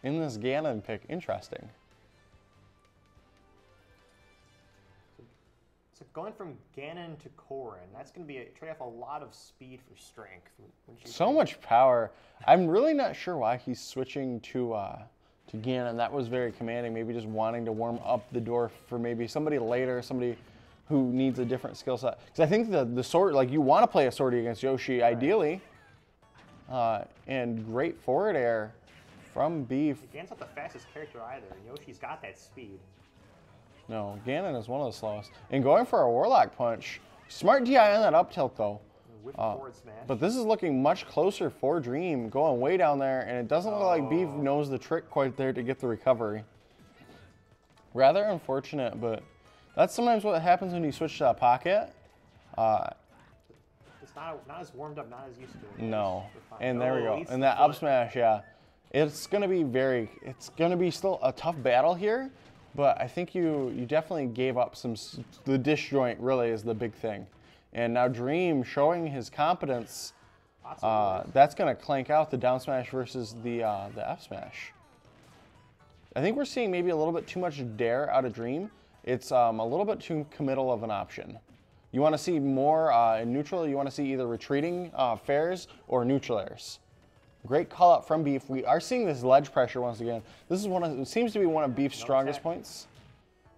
in this Ganon pick. Interesting. So going from Ganon to Corrin, that's going to be trade off a lot of speed for strength. So much power. I'm really not sure why he's switching to Ganon. That was very commanding. Maybe just wanting to warm up the door for maybe somebody later, somebody who needs a different skill set. Because I think the sword, like you want to play a swordie against Yoshi, right, ideally. And great forward air from Beef. Ganon's not the fastest character either, and Yoshi's got that speed. No, Ganon is one of the slowest. And going for a Warlock Punch. Smart DI on that up tilt though. With forward smash. But this is looking much closer for Dream, going way down there, and it doesn't look like Beef knows the trick quite there to get the recovery. Rather unfortunate, but that's sometimes what happens when you switch to a pocket. It's not as warmed up, not as used to it. No, and there we go. And that up smash, yeah. It's gonna be still a tough battle here, but I think you definitely gave up the dish joint really is the big thing. And now Dream showing his competence, that's gonna clank out the down smash versus the up smash. I think we're seeing maybe a little bit too much dare out of Dream. It's a little bit too committal of an option. You want to see more in neutral. You want to see either retreating fairs or neutral airs. Great call out from Beef. We are seeing this ledge pressure once again. This is it seems to be one of Beef's strongest points.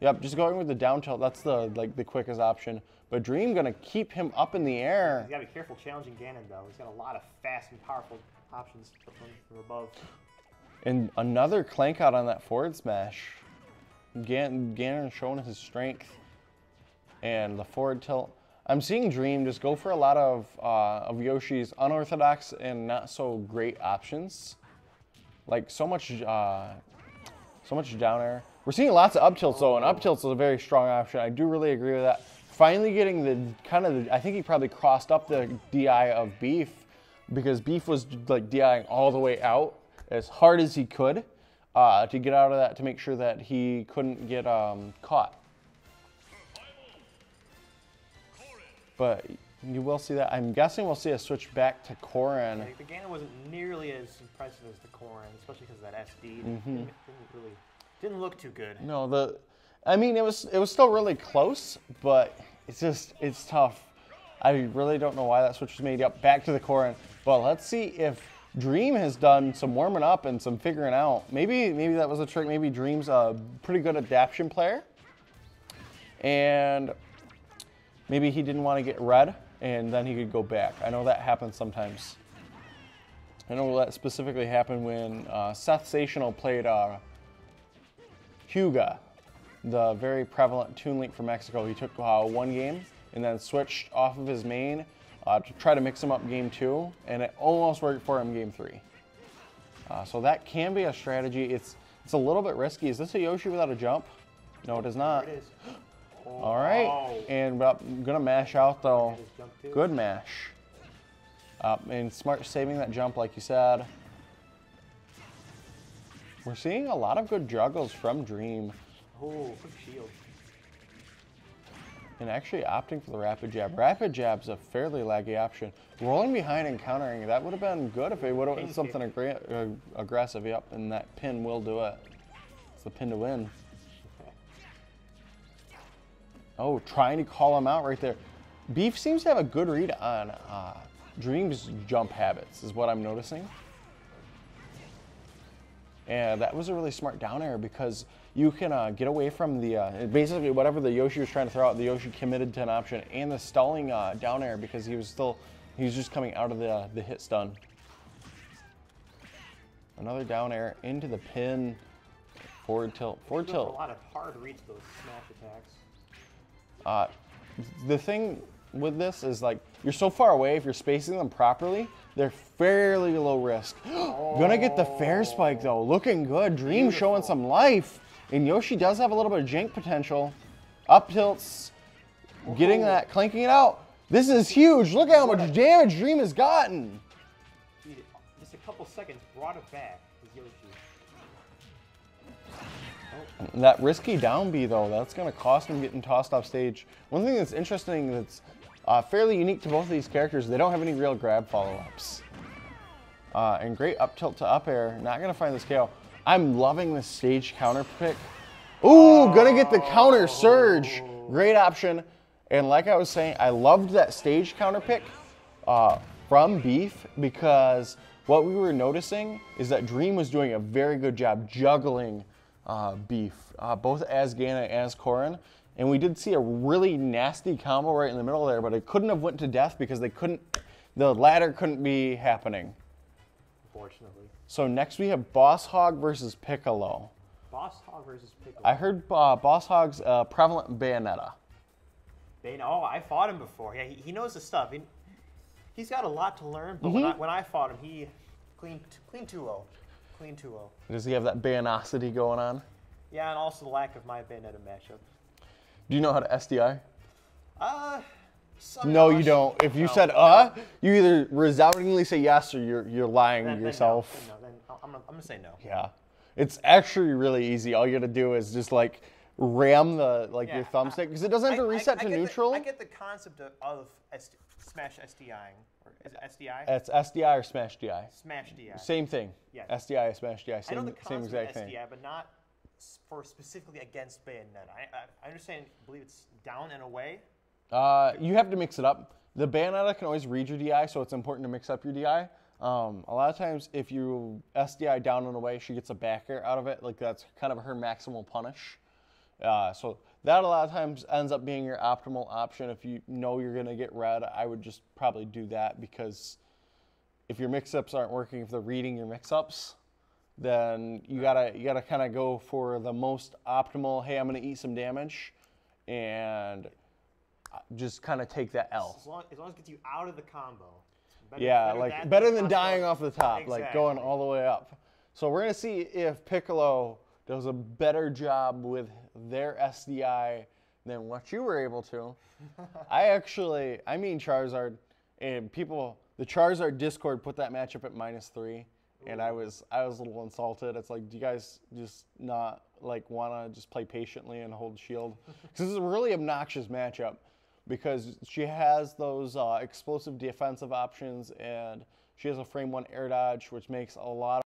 Yep, just going with the down tilt. That's the quickest option. But Dream gonna keep him up in the air. He's gotta be careful challenging Ganon though. He's got a lot of fast and powerful options from above. And another clank out on that forward smash. Ganon showing his strength. And the forward tilt. I'm seeing Dream just go for a lot of Yoshi's unorthodox and not so great options. Like so much down air. We're seeing lots of up tilts though, and up tilts is a very strong option. I do really agree with that. Finally getting I think he probably crossed up the DI of Beef because Beef was like DIing all the way out as hard as he could to get out of that, to make sure that he couldn't get caught. But you will see that. I'm guessing we'll see a switch back to Corrin. Yeah, the Ganon wasn't nearly as impressive as the Corrin, especially because of that SD. Didn't look too good. No, I mean it was still really close, but it's tough. I really don't know why that switch was made. Yep, back to the Corrin. But let's see if Dream has done some warming up and some figuring out. Maybe that was a trick. Maybe Dream's a pretty good adaptation player, and maybe he didn't want to get red, and then he could go back. I know that happens sometimes. I know that specifically happened when Seth Sational played Hyuga, the very prevalent Toon Link from Mexico. He took one game and then switched off of his main to try to mix him up game 2, and it almost worked for him game 3. So that can be a strategy. It's a little bit risky. Is this a Yoshi without a jump? No, it is not. There it is. All right, and I'm gonna mash out though. Good mash. And smart saving that jump like you said. We're seeing a lot of good juggles from Dream. Oh, quick shield. And actually opting for the rapid jab. Rapid jab's a fairly laggy option. Rolling behind and countering, that would have been good if it would have been something aggressive. Yep, and that pin will do it. It's the pin to win. Oh, trying to call him out right there. Beef seems to have a good read on Dream's jump habits, is what I'm noticing. And that was a really smart down air because you can get away from the, basically whatever the Yoshi was trying to throw out, the Yoshi committed to an option, and the stalling down air because he was just coming out of the hit stun. Another down air into the pin, forward tilt, forward tilt. A lot of hard reads those smash attacks. The thing with this is like you're so far away, if you're spacing them properly, they're fairly low risk. Gonna get the fair spike though, looking good. Dream showing some life, and Yoshi does have a little bit of jank potential. Up tilts, getting that, clanking it out. This is huge. Look at how much damage Dream has gotten. Just a couple seconds brought it back. Yoshi. That risky down B though, that's going to cost him getting tossed off stage. One thing that's interesting that's fairly unique to both of these characters, they don't have any real grab follow-ups. And great up tilt to up air, not going to find this KO. I'm loving the stage counter pick. Ooh, gonna get the counter surge. Great option. And like I was saying, I loved that stage counter pick from Beef because what we were noticing is that Dream was doing a very good job juggling Beef, both as Ganon and as Corrin. And we did see a really nasty combo right in the middle there, but it couldn't have went to death because the ladder couldn't be happening. Unfortunately. So next we have Boss Hog versus Piccolo. Boss Hog versus Piccolo. I heard Boss Hog's prevalent Bayonetta. Oh, I fought him before. Yeah, he knows the stuff. He's got a lot to learn, but when I fought him, he clean 2-0. Clean 2-0. Does he have that Bayonosity going on? Yeah, and also the lack of my Bayonetta matchup. Do you know how to SDI? No, you don't. If you said you either resoundingly say yes or you're lying to yourself. Then I'm gonna say no. Yeah, it's actually really easy. All you gotta do is just like ram your thumbstick because it doesn't have to reset to neutral. I get the concept of smash SDIing. Or is it SDI? It's SDI or smash DI. Smash DI. Same thing. Yes. SDI, smash DI. I know the same concept exact of SDI, thing. but not for specifically against Bayonetta. I understand. Believe it's down and away. You have to mix it up. The Bayonetta can always read your DI, so it's important to mix up your DI. A lot of times, if you SDI down and away, she gets a back air out of it. Like that's kind of her maximal punish. So that a lot of times ends up being your optimal option. If you know you're gonna get red, I would just probably do that because if your mix-ups aren't working, if they're reading your mix-ups, then you gotta kind of go for the most optimal. Hey, I'm gonna eat some damage, and just kind of take that L. As long as it gets you out of the combo. Better than dying off the top, exactly. like going all the way up. So we're gonna see if Piccolo does a better job with their SDI than what you were able to. I mean Charizard, and the Charizard Discord put that matchup at -3, and I was a little insulted. It's like, do you guys just not like want to just play patiently and hold shield? Because this is a really obnoxious matchup because she has those explosive defensive options, and she has a frame 1 air dodge, which makes a lot